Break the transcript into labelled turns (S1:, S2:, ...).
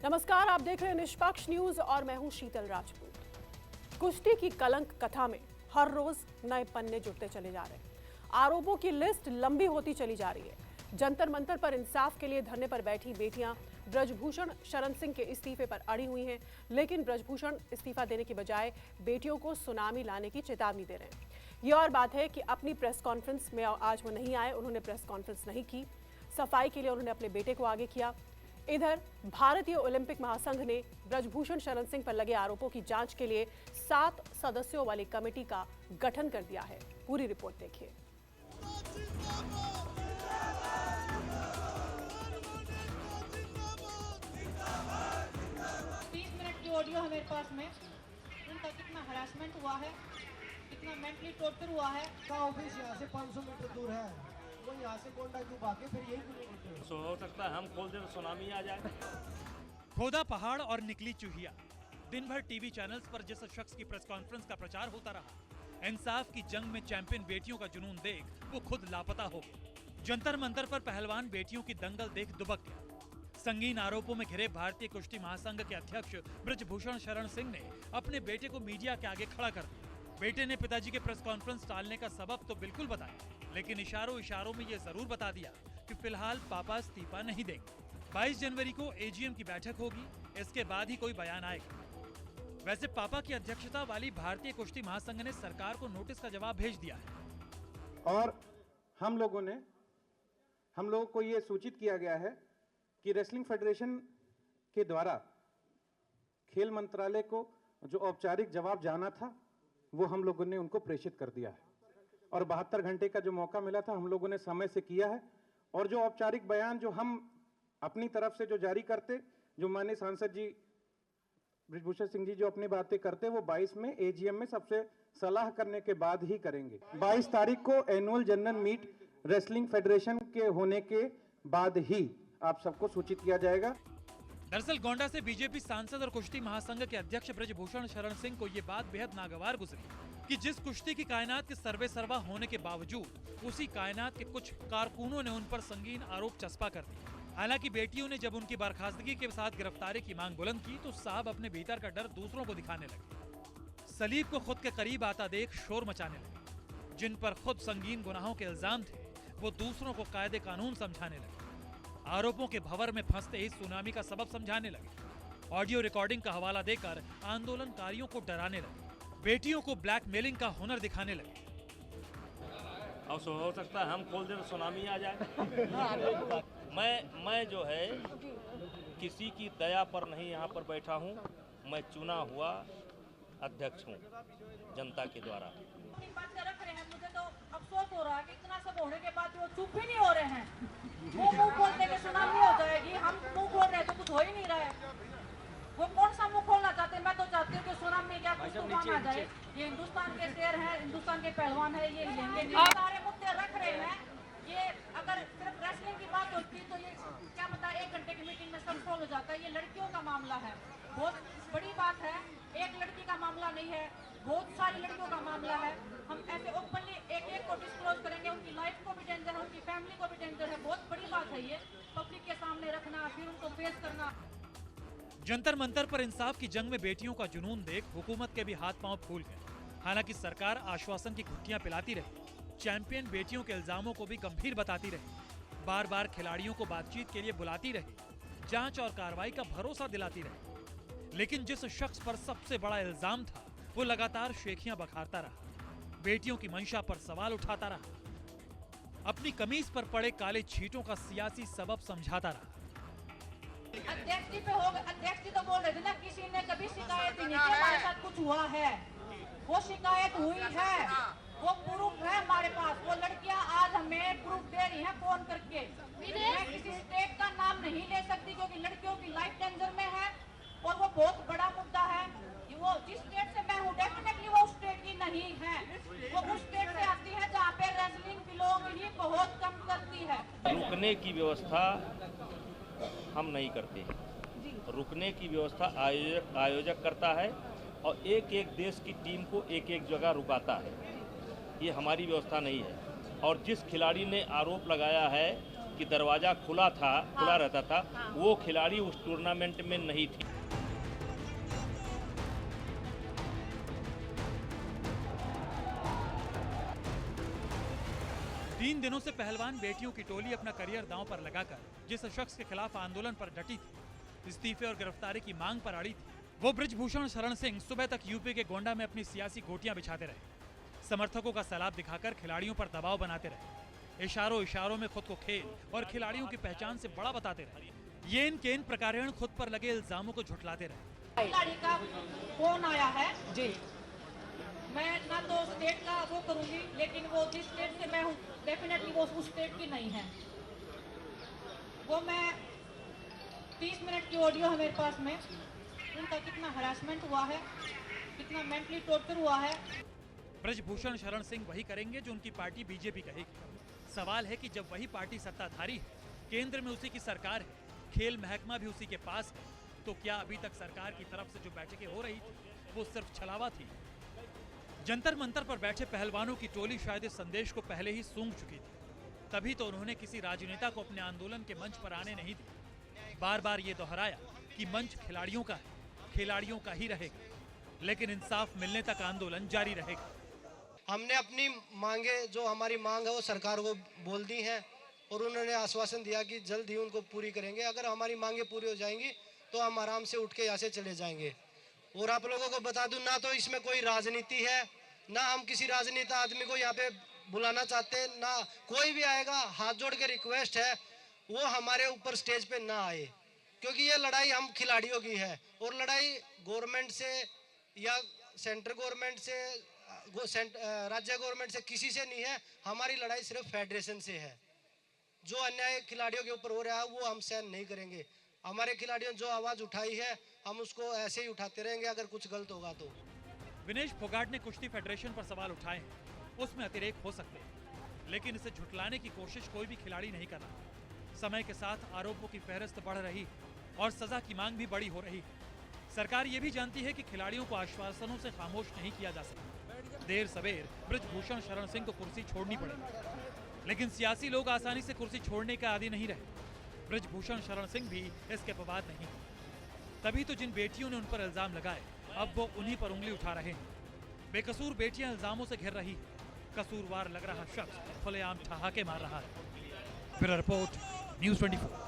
S1: नमस्कार, आप देख रहे हैं निष्पक्ष न्यूज और मैं हूं शीतल राजपूत। कुश्ती की कलंक कथा में हर रोज नए पन्ने जुड़ते चले जा रहे हैं। आरोपों की लिस्ट लंबी होती चली जा रही है। जंतर मंतर पर इंसाफ के लिए धरने पर बैठी बेटियां ब्रजभूषण शरण सिंह के इस्तीफे पर अड़ी हुई हैं, लेकिन ब्रजभूषण इस्तीफा देने की बजाय बेटियों को सुनामी लाने की चेतावनी दे रहे हैं। ये और बात है कि अपनी प्रेस कॉन्फ्रेंस में आज वो नहीं आए, उन्होंने प्रेस कॉन्फ्रेंस नहीं की। सफाई के लिए उन्होंने अपने बेटे को आगे किया। इधर भारतीय ओलंपिक महासंघ ने ब्रजभूषण शरण सिंह पर लगे आरोपों की जांच के लिए 7 सदस्यों वाली कमेटी का गठन कर दिया है। पूरी रिपोर्ट देखिए।
S2: 30 मिनट की ऑडियो है मेरे पास में। उनका कितना हरासमेंट हुआ है, कितना मेंटली टॉर्चर हुआ है।
S3: ऑफिस यहाँ से 500 मीटर दूर है, वो यहाँ से गोंडा क्यों भागे, फिर यही किलोमीटर
S4: हो सकता है हम खोल दें तो सुनामी आ जाए।
S5: खोदा पहाड़ और निकली चूहिया। दिन भर टीवी चैनल्स पर जिस शख्स की प्रेस कॉन्फ्रेंस का प्रचार होता रहा, इंसाफ की जंग में चैंपियन बेटियों का जुनून देख वो खुद लापता हो गए। जंतर मंतर पर पहलवान बेटियों की दंगल देख दुबक गया। संगीन आरोपों में घिरे भारतीय कुश्ती महासंघ के अध्यक्ष ब्रजभूषण शरण सिंह ने अपने बेटे को मीडिया के आगे खड़ा कर दिया। बेटे ने पिताजी के प्रेस कॉन्फ्रेंस टालने का सबब तो बिल्कुल बताया, लेकिन इशारों इशारों में ये जरूर बता दिया कि फिलहाल पापा इस्तीफा नहीं देंगे। 22 जनवरी को एजीएम की बैठक होगी, इसके बाद ही कोई बयान आएगा। वैसे पापा की अध्यक्षता वाली भारतीय कुश्ती महासंघ ने सरकार को नोटिस का जवाब भेज दिया है।
S6: और हम लोगों को ये सूचित किया गया है कि रेसलिंग फेडरेशन के द्वारा खेल मंत्रालय को जो औपचारिक जवाब जाना था वो हम लोगों ने उनको प्रेषित कर दिया है, और 72 घंटे का जो मौका मिला था हम लोगों ने समय से किया है। और जो औपचारिक बयान जो हम अपनी तरफ से जो जारी करते, जो माननीय सांसद जी ब्रजभूषण सिंह जी जो अपनी बातें करते, वो 22 में एजीएम में सबसे सलाह करने के बाद ही करेंगे। 22 तारीख को annual general meet wrestling federation के होने के बाद ही आप सबको सूचित किया जाएगा।
S5: दरअसल गोंडा से बीजेपी सांसद और कुश्ती महासंघ के अध्यक्ष ब्रजभूषण शरण सिंह को ये बात बेहद नागवार गुजरी कि जिस कुश्ती की कायनात के सर्वे सर्वा होने के बावजूद उसी कायनात के कुछ कारकुनों ने उन पर संगीन आरोप चस्पा कर दिए। हालांकि बेटियों ने जब उनकी बर्खास्तगी के साथ गिरफ्तारी की मांग बुलंद की तो साहब अपने भीतर का डर दूसरों को दिखाने लगे। सलीब को खुद के करीब आता देख शोर मचाने लगे। जिन पर खुद संगीन गुनाहों के इल्जाम थे वो दूसरों को कायदे कानून समझाने लगे। आरोपों के भंवर में फंसते ही सुनामी का सबब समझाने लगे। ऑडियो रिकॉर्डिंग का हवाला देकर आंदोलनकारियों को डराने लगे। बेटियों को ब्लैकमेलिंग का हुनर दिखाने लगे।
S4: अब हो सकता है हम खोल दें तो सुनामी आ जाए। मैं जो है किसी की दया पर नहीं यहाँ पर बैठा हूँ। मैं चुना हुआ अध्यक्ष हूँ जनता के द्वारा।
S2: बातें रख रहे हैं, मुझे तो अफसोस हो रहा है कि इतना सब होने के बाद वो चुप ही नहीं हो रहे हैं। वो मुंह खोलते कि सुनामी हो जाएगी, हम मुंह खोल रहे हैं तो कुछ हो ही नहीं रहा है। वो कौन सा मुंह खोलना चाहते हैं? मैं तो चाहती हूँ कि सुनामी क्या कुछ तूफान आ जाए। ये हिंदुस्तान के शेर हैं, हिंदुस्तान के पहलवान है, ये सारे मुद्दे रख रहे हैं। ये अगर सिर्फ रेसलिंग की बात होती तो ये क्या पता 1 घंटे की मीटिंग में सब सोल्व हो जाता है। ये लड़कियों का मामला है, बहुत बड़ी बात है। एक लड़की का मामला नहीं है, बहुत सारी लड़कियों का मामला है। हम ऐसे ओपनली एक को डिस्क्लोज करेंगे, उनकी लाइफ को भी डेंजर है, उनकी फैमिली को भी डेंजर है। बहुत बड़ी बात है ये पब्लिक के सामने रखना, फिर उनको फेस करना।
S5: जंतर मंतर पर इंसाफ की जंग में बेटियों का जुनून देख हुकूमत के भी हाथ पांव फूल गए। हालांकि सरकार आश्वासन की घुट्टियां पिलाती रही, चैंपियन बेटियों के इल्जामों को भी गंभीर बताती रही, बार बार खिलाड़ियों को बातचीत के लिए बुलाती रही, जांच और कार्रवाई का भरोसा दिलाती रही। लेकिन जिस शख्स पर सबसे बड़ा इल्जाम था वो लगातार शेखियां बखारता रहा, बेटियों की मंशा पर सवाल उठाता रहा, अपनी कमीज पर पड़े काले छींटों का सियासी सबब समझाता रहा।
S2: अध्यक्ष जी पे होगा, अध्यक्ष जी तो बोल रहे थे ना, किसी ने कभी शिकायत ही नहीं की हमारे साथ कुछ हुआ है। वो शिकायत हुई है, वो प्रूफ है हमारे पास। वो लड़कियां आज हमें प्रूफ दे रही हैं फोन करके। मैं किसी स्टेट का नाम नहीं ले सकती क्योंकि लड़कियों की लाइफ डेंजर में है और वो बहुत बड़ा मुद्दा है। वो जिस स्टेट से मैं हूँ डेफिनेटली वो उस स्टेट की नहीं है, वो उस स्टेट से आती है जहाँ पे रेसलिंग बिलोंग ही बहुत कम करती है।
S4: रुकने की व्यवस्था हम नहीं करते, रुकने की व्यवस्था आयोजक करता है और एक एक देश की टीम को एक एक जगह रुकाता है। ये हमारी व्यवस्था नहीं है। और जिस खिलाड़ी ने आरोप लगाया है कि दरवाज़ा खुला रहता था, वो खिलाड़ी उस टूर्नामेंट में नहीं थी।
S5: तीन दिनों से पहलवान बेटियों की टोली अपना करियर दांव पर लगाकर जिस शख्स के खिलाफ आंदोलन पर डटी थी, इस्तीफे और गिरफ्तारी की मांग पर अड़ी थी, वो बृजभूषण शरण सिंह सुबह तक यूपी के गोंडा में अपनी सियासी गोटियां बिछाते रहे। समर्थकों का सलाब दिखाकर खिलाड़ियों पर दबाव बनाते रहे। इशारों में खुद को खेल और खिलाड़ियों की पहचान से बड़ा बताते रहे। ये इन केन प्रकारण खुद पर लगे इल्जामों को झुठलाते रहे।
S2: खिलाड़ी का फोन आया है जी, मैं ना तो स्टेट का वो करूंगी, लेकिन वो जिस स्टेट से मैं हूँ डेफिनेटली वो उस स्टेट की नहीं है। वो मैं 30 मिनट की ऑडियो है मेरे पास में, उनका कितना हरासमेंट हुआ है, कितना मेंटली टॉर्चर हुआ है।
S5: बृजभूषण शरण सिंह वही करेंगे जो उनकी पार्टी बीजेपी कहेगी। सवाल है कि जब वही पार्टी सत्ताधारी है, केंद्र में उसी की सरकार है, खेल महकमा भी उसी के पास है, तो क्या अभी तक सरकार की तरफ से जो बैठकें हो रही थी वो सिर्फ छलावा थी? जंतर मंतर पर बैठे पहलवानों की टोली शायद इस संदेश को पहले ही सूंघ चुकी थी, तभी तो उन्होंने किसी राजनेता को अपने आंदोलन के मंच पर आने नहीं दी। बार बार ये दोहराया कि मंच खिलाड़ियों का है, खिलाड़ियों का ही रहेगा, लेकिन इंसाफ मिलने तक आंदोलन जारी रहेगा।
S3: हमने अपनी मांगे, जो हमारी मांग है वो सरकार को बोल दी है और उन्होंने आश्वासन दिया कि जल्द ही उनको पूरी करेंगे। अगर हमारी मांगे पूरी हो जाएंगी तो हम आराम से उठ के यहाँ से चले जाएंगे। और आप लोगों को बता दूं, ना तो इसमें कोई राजनीति है, ना हम किसी राजनेता आदमी को यहाँ पे बुलाना चाहते हैं, ना कोई भी आएगा। हाथ जोड़ के रिक्वेस्ट है वो हमारे ऊपर स्टेज पे ना आए, क्योंकि ये लड़ाई हम खिलाड़ियों की है और लड़ाई गवर्नमेंट से या सेंट्रल गवर्नमेंट से, राज्य गवर्नमेंट से किसी से नहीं है। हमारी लड़ाई सिर्फ फेडरेशन से है। जो अन्याय खिलाड़ियों के ऊपर हो रहा है वो हम सहन नहीं करेंगे। हमारे खिलाड़ियों ने जो आवाज उठाई है हम उसको ऐसे ही उठाते रहेंगे अगर कुछ गलत होगा तो।
S5: विनेश फोगाट ने कुश्ती फेडरेशन पर सवाल उठाए हैं, उसमें अतिरेक हो सकते हैं, लेकिन इसे झुठलाने की कोशिश कोई भी खिलाड़ी नहीं कर रहा। समय के साथ आरोपों की फहरिस्त बढ़ रही है और सजा की मांग भी बड़ी हो रही है। सरकार ये भी जानती है कि खिलाड़ियों को आश्वासनों से खामोश नहीं किया जा सकता। देर सवेर बृजभूषण शरण सिंह को कुर्सी छोड़नी पड़ेगी, लेकिन सियासी लोग आसानी से कुर्सी छोड़ने का आदी नहीं रहे। बृजभूषण शरण सिंह भी इसके अपवाद नहीं। तभी तो जिन बेटियों ने उन पर इल्जाम लगाए, अब वो उन्हीं पर उंगली उठा रहे हैं। बेकसूर बेटियां इल्जामों से घिर रही है, कसूरवार लग रहा शख्स खुलेआम ठहाके मार रहा है। Bureau report, news 24।